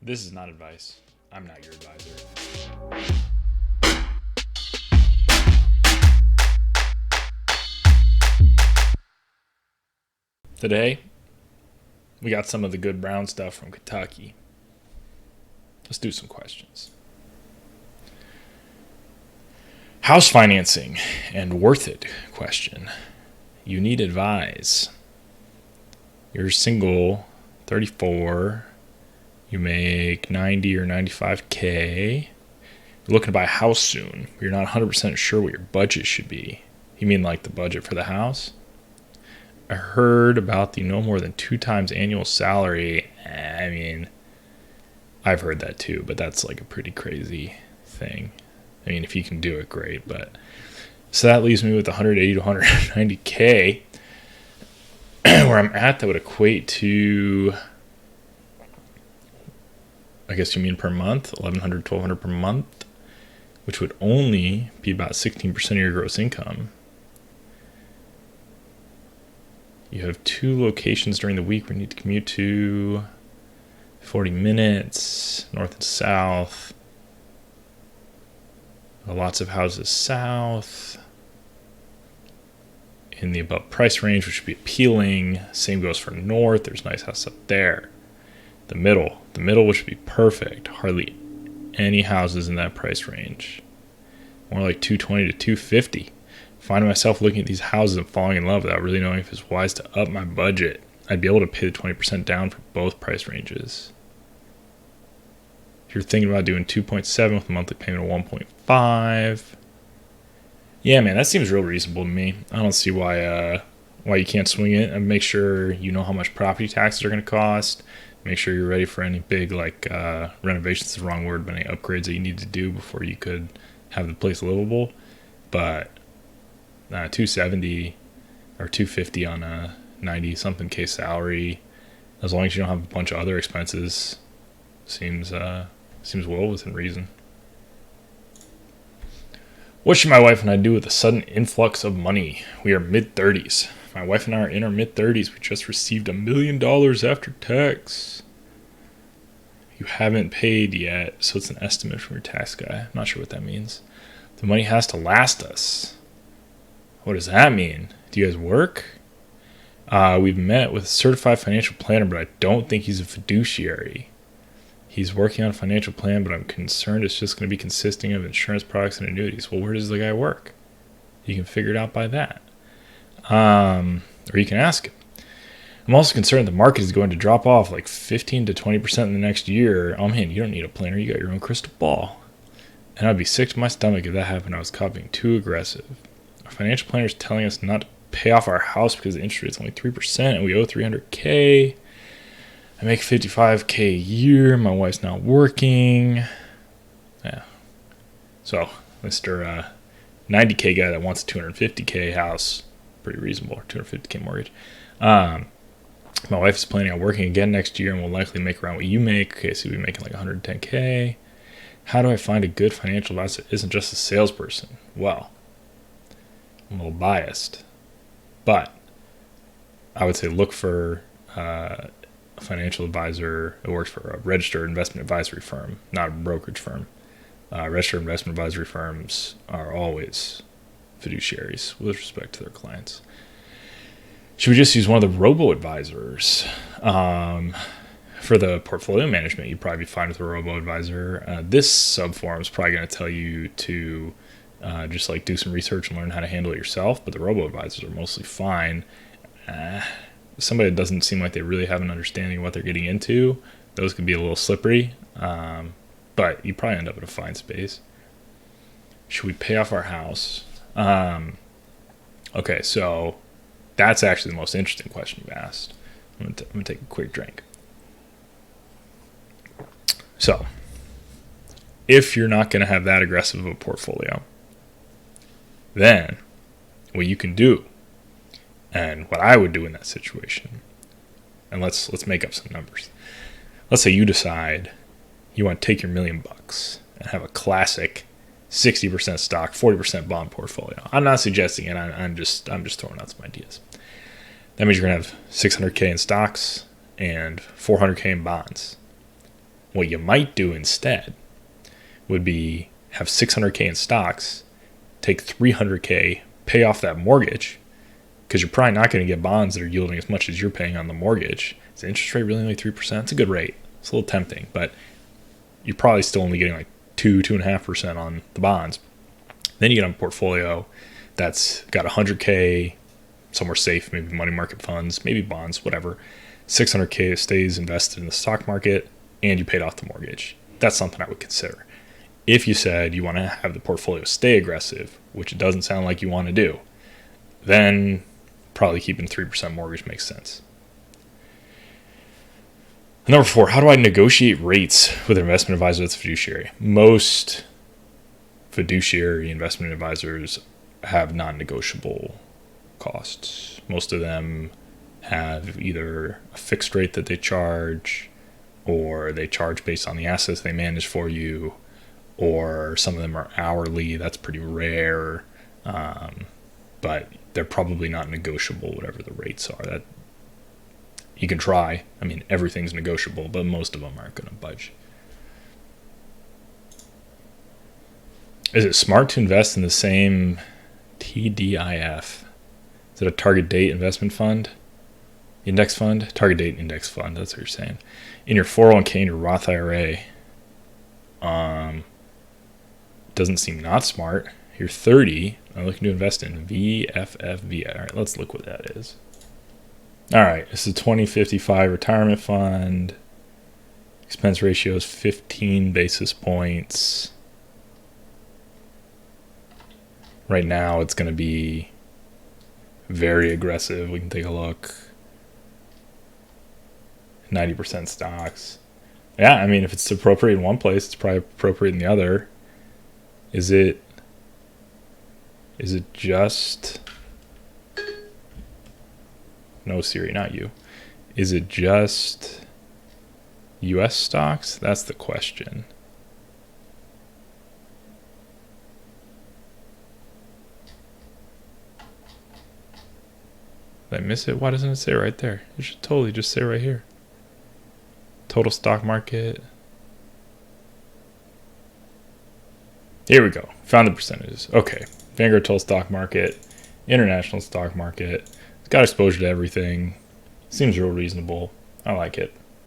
This is not advice. I'm not your advisor. Today, we got some of the good brown stuff from Kentucky. Let's do some questions. House financing and worth it question. You need advice. You're single, 34. You make 90 or 95K. You're looking to buy a house soon. You're not 100% sure what your budget should be. You mean like the budget for the house? I heard about the no more than 2 times annual salary. I mean, I've heard that too, but that's like a pretty crazy thing. I mean, if you can do it, great. But so that leaves me with 180 to 190K. Where I'm at, that would equate to, I guess you mean per month, 1,100, 1,200 per month, which would only be about 16% of your gross income. You have 2 locations during the week where you need to commute to, 40 minutes, north and south. Lots of houses south in the above price range, which would be appealing. Same goes for north. There's a nice house up there. The middle, which would be perfect. Hardly any houses in that price range. More like 220 to 250. Finding myself looking at these houses and falling in love without really knowing if it's wise to up my budget. I'd be able to pay the 20% down for both price ranges. If you're thinking about doing 2.7 with a monthly payment of 1.5, yeah, man, that seems real reasonable to me. I don't see why you can't swing it. And make sure you know how much property taxes are going to cost. Make sure you're ready for any big renovations is the wrong word, but any upgrades that you need to do before you could have the place livable. But 270 or 250 on a 90 something K salary, as long as you don't have a bunch of other expenses, seems well within reason. What should my wife and I do with a sudden influx of money? We are mid-30s. My wife and I are in our mid-30s. We just received $1 million after tax. You haven't paid yet, so it's an estimate from your tax guy. I'm not sure what that means. The money has to last us. What does that mean? Do you guys work? We've met with a certified financial planner, but I don't think he's a fiduciary. He's working on a financial plan, but I'm concerned it's just going to be consisting of insurance products and annuities. Well, where does the guy work? You can figure it out by that. Or you can ask him. I'm also concerned the market is going to drop off like 15 to 20% in the next year. Oh man, you don't need a planner. You got your own crystal ball. And I'd be sick to my stomach if that happened. I was caught being too aggressive. Our financial planner is telling us not to pay off our house because the interest rate's only 3% and we owe 300K. I make 55K a year. My wife's not working. Yeah. So, Mr. 90K guy that wants a 250K house, pretty reasonable, or 250K mortgage. My wife is planning on working again next year and will likely make around what you make. Okay, so we'll be making like 110K. How do I find a good financial advisor that isn't just a salesperson? Well, I'm a little biased, but I would say look for a financial advisor who works for a registered investment advisory firm, not a brokerage firm. Registered investment advisory firms are always fiduciaries with respect to their clients. Should we just use one of the robo-advisors? For the portfolio management, you'd probably be fine with a robo-advisor. This subform is probably going to tell you to just like do some research and learn how to handle it yourself, but the robo-advisors are mostly fine. Somebody that doesn't seem like they really have an understanding of what they're getting into, those could be a little slippery, but you probably end up in a fine space. Should we pay off our house? Okay, so that's actually the most interesting question you've asked. I'm going to take a quick drink. So, if you're not going to have that aggressive of a portfolio, then what you can do, and what I would do in that situation, and let's make up some numbers. Let's say you decide you want to take your $1 million and have a classic 60% stock, 40% bond portfolio. I'm not suggesting it. I'm just throwing out some ideas. That means you're going to have 600K in stocks and 400K in bonds. What you might do instead would be have 600K in stocks, take 300K, pay off that mortgage, because you're probably not going to get bonds that are yielding as much as you're paying on the mortgage. Is the interest rate really only 3%? It's a good rate. It's a little tempting, but you're probably still only getting like 2.5% on the bonds. Then you get a portfolio that's got 100K somewhere safe, maybe money market funds, maybe bonds, whatever. 600K stays invested in the stock market, and you paid off the mortgage. That's something I would consider. If you said you want to have the portfolio stay aggressive, which it doesn't sound like you want to do, then probably keeping 3% mortgage makes sense. Number 4, how do I negotiate rates with an investment advisor that's fiduciary? Most fiduciary investment advisors have non-negotiable costs. Most of them have either a fixed rate that they charge, or they charge based on the assets they manage for you, or some of them are hourly. That's pretty rare, but they're probably not negotiable, whatever the rates are. That you can try. I mean, everything's negotiable, but most of them aren't going to budge. Is it smart to invest in the same TDIF? Is it a target date investment fund? Index fund? Target date index fund, that's what you're saying. In your 401k and your Roth IRA, doesn't seem not smart. You're 30. I'm looking to invest in VFFV. All right, let's look what that is. All right, this is a 2055 retirement fund. Expense ratio is 15 basis points. Right now, it's going to be very aggressive. We can take a look. 90% stocks. Yeah, I mean, if it's appropriate in one place, it's probably appropriate in the other. Is it just... No, Siri, not you. Is it just U.S. stocks? That's the question. Did I miss it? Why doesn't it say right there? It should totally just say right here. Total stock market. Here we go. Found the percentages. Okay. Vanguard total stock market. International stock market. It's got exposure to everything. Seems real reasonable. I like it.